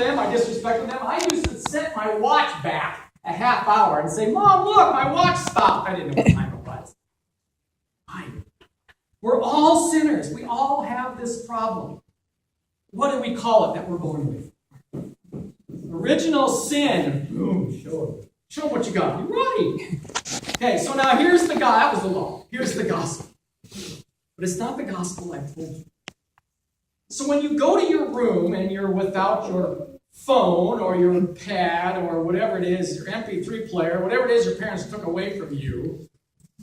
them, I disrespected them, I used to set my watch back a half hour and say, Mom, look, my watch stopped. I didn't know what time it was. We're all sinners. We all have this problem. What do we call it that we're born with? Original sin. Show them what you got. You're right. Okay, so now here's the guy. That was the law. Here's the gospel. But it's not the gospel I told you. So when you go to your room and you're without your phone or your pad or whatever it is, your MP3 player, whatever it is your parents took away from you,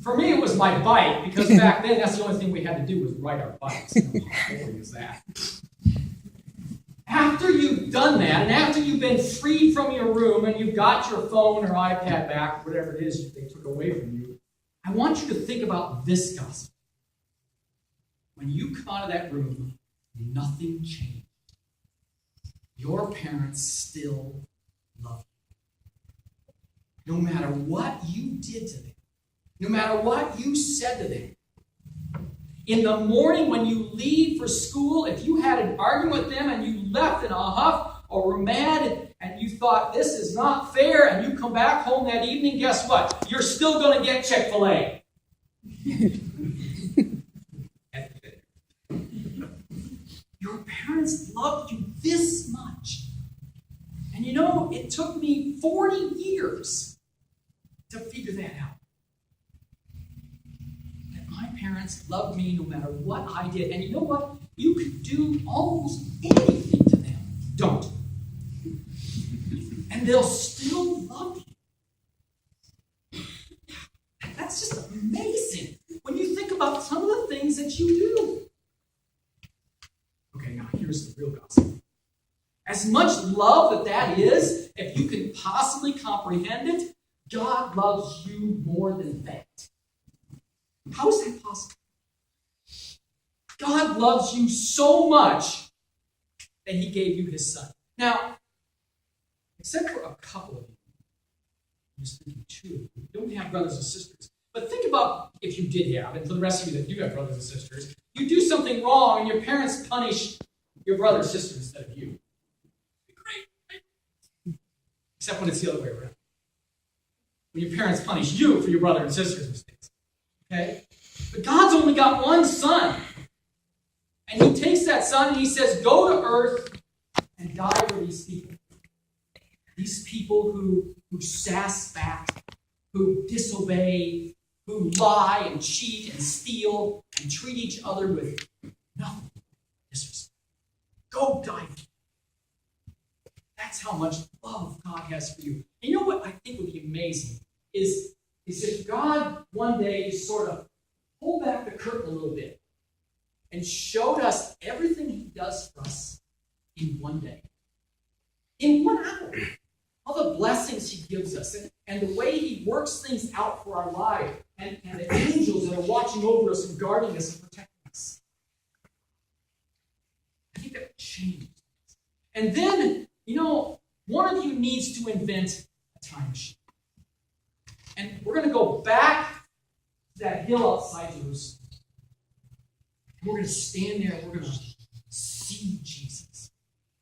for me it was my bike, because back then that's the only thing we had to do was ride our bikes. How boring is that? After you've done that, and after you've been freed from your room and you've got your phone or iPad back, whatever it is they took away from you, I want you to think about this gospel. When you come out of that room, nothing changed. Your parents still love you. No matter what you did to them, no matter what you said to them. In the morning when you leave for school, if you had an argument with them and you left in a huff or were mad and you thought this is not fair and you come back home that evening, guess what? You're still going to get Chick-fil-A. Your parents loved you this much. And you know, it took me 40 years to figure that out. That my parents loved me no matter what I did. And you know what? You could do almost anything to them. Don't. And they'll still love you. That's just amazing when you think about some of the things that you do. Okay, now here's the real gospel. As much love that is, if you can possibly comprehend it, God loves you more than that. How is that possible? God loves you so much that he gave you his son. Now, except for a couple of you, I'm just thinking two, you don't have brothers and sisters. But think about if you did have, and for the rest of you that do have brothers and sisters, you do something wrong and your parents punish your brother or sister instead of you. Great. Except when it's the other way around. When your parents punish you for your brother and sister's mistakes. Okay? But God's only got one son. And he takes that son and he says, go to earth and die for these people. These people who sass back, who disobey, who lie and cheat and steal and treat each other with nothing disrespect. Go die. That's how much love God has for you. And you know what I think would be amazing is if God one day sort of pulled back the curtain a little bit and showed us everything he does for us in one day. In 1 hour. All the blessings he gives us and the way he works things out for our life and the angels that are watching over us and guarding us and protecting us. I think that would change. And then, you know, one of you needs to invent a time machine. And we're going to go back to that hill outside Jerusalem. And we're going to stand there and we're going to see Jesus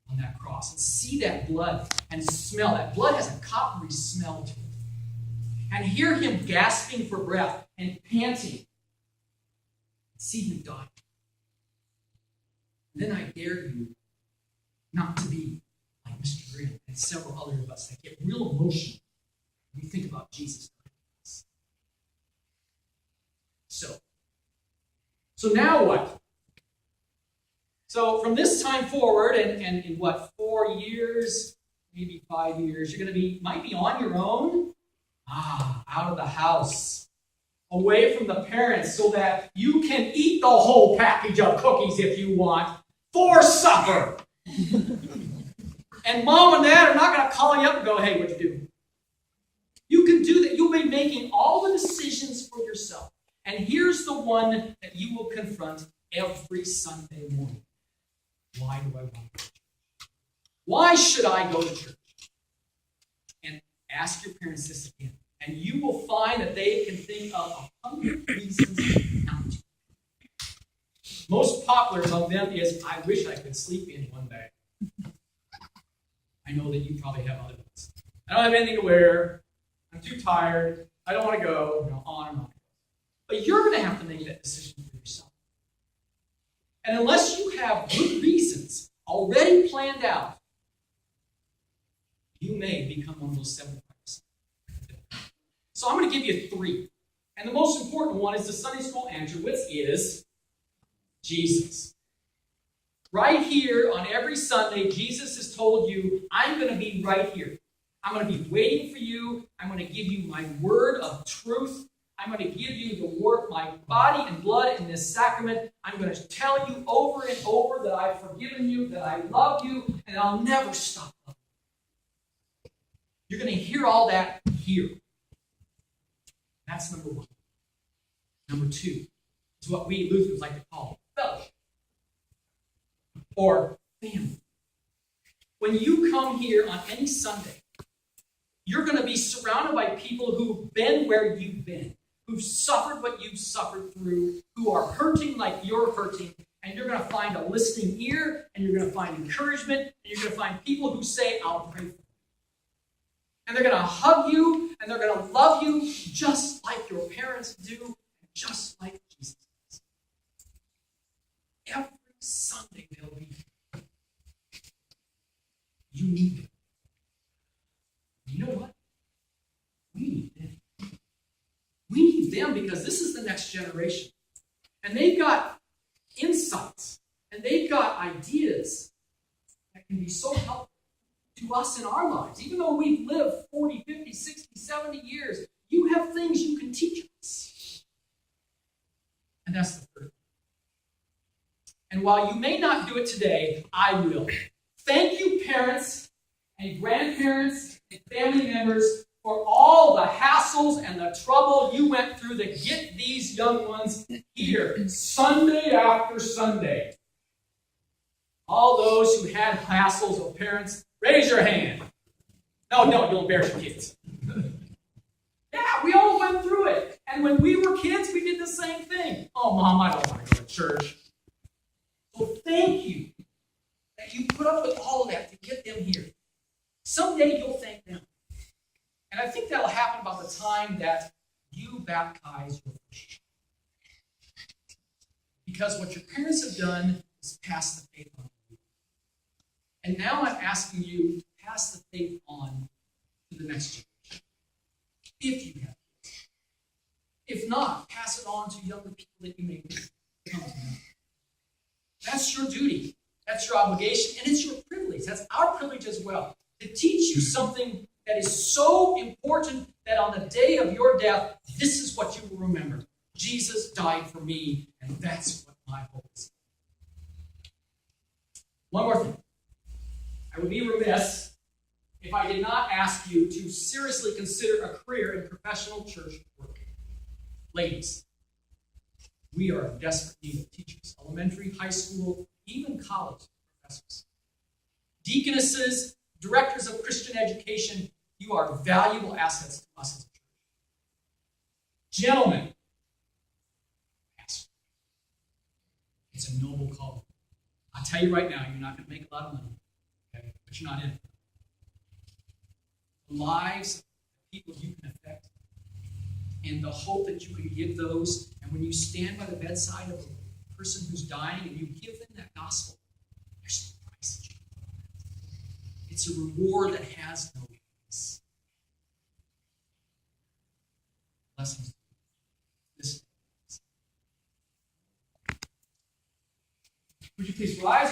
on that cross and see that blood and smell. That blood has a coppery smell to it. And hear him gasping for breath and panting. See him die. And then I dare you not to be like Mr. Graham and several other of us that get real emotional when we think about Jesus. So now what? So from this time forward, and in what, 4 years, maybe 5 years, you're going to might be on your own, out of the house, away from the parents, so that you can eat the whole package of cookies if you want for supper. And mom and dad are not going to call you up and go, hey, what'd you do? You can do that. You'll be making all the decisions for yourself. And here's the one that you will confront every Sunday morning. Why do I want to go to church? Why should I go to church? And ask your parents this again. And you will find that they can think of 100 reasons not to. Most popular among them is, I wish I could sleep in one day. know that you probably have other ones. I don't have anything to wear. I'm too tired. I don't want to go. On and on. But you're going to have to make that decision for yourself. And unless you have good reasons already planned out, you may become one of those 75%. So I'm going to give you 3. And the most important one is the Sunday school answer, which is Jesus. Right here on every Sunday, Jesus has told you, I'm going to be right here. I'm going to be waiting for you. I'm going to give you my word of truth. I'm going to give you the work, my body and blood in this sacrament. I'm going to tell you over and over that I've forgiven you, that I love you, and I'll never stop loving you. You're going to hear all that here. That's number 1. Number 2 is what we Lutherans like to call fellowship or family. When you come here on any Sunday, you're going to be surrounded by people who've been where you've been, who've suffered what you've suffered through, who are hurting like you're hurting, and you're going to find a listening ear, and you're going to find encouragement, and you're going to find people who say, I'll pray for you. And they're going to hug you, and they're going to love you just like your parents do, just like Jesus does. Every Sunday they'll be here. You need them. You know what? We need them. We need them because this is the next generation. And they've got insights, and they've got ideas that can be so helpful to us in our lives. Even though we've lived 40, 50, 60, 70 years, you have things you can teach us. And that's the third. And while you may not do it today, I will. Thank you, parents and grandparents and family members, for all the hassles and the trouble you went through to get these young ones here Sunday after Sunday. All those who had hassles of parents, raise your hand. No, you'll embarrass your kids. Yeah, we all went through it. And when we were kids, we did the same thing. Oh, Mom, I don't want to go to church. So thank you that you put up with all of that to get them here. Someday you'll thank them. And I think that'll happen about the time that you baptize your first child. Because what your parents have done is pass the faith on to you. And now I'm asking you to pass the faith on to the next generation. If you have kids. If not, pass it on to younger people that you may come to know. That's your duty. That's your obligation. And it's your privilege. That's our privilege as well. To teach you something that is so important that on the day of your death, this is what you will remember. Jesus died for me, and that's what my hope is. One more thing. I would be remiss if I did not ask you to seriously consider a career in professional church work. Ladies, we are in desperate need of teachers, elementary, high school, even college professors. Deaconesses, directors of Christian education, you are valuable assets to us as a church. Gentlemen, it's a noble calling. I'll tell you right now, you're not going to make a lot of money, okay? But you're not in it. The lives of people you can affect and the hope that you can give those, and when you stand by the bedside of a person who's dying and you give them that gospel, there's no price that you can put on that. It's a reward that has no price. Blessings. Would you please rise?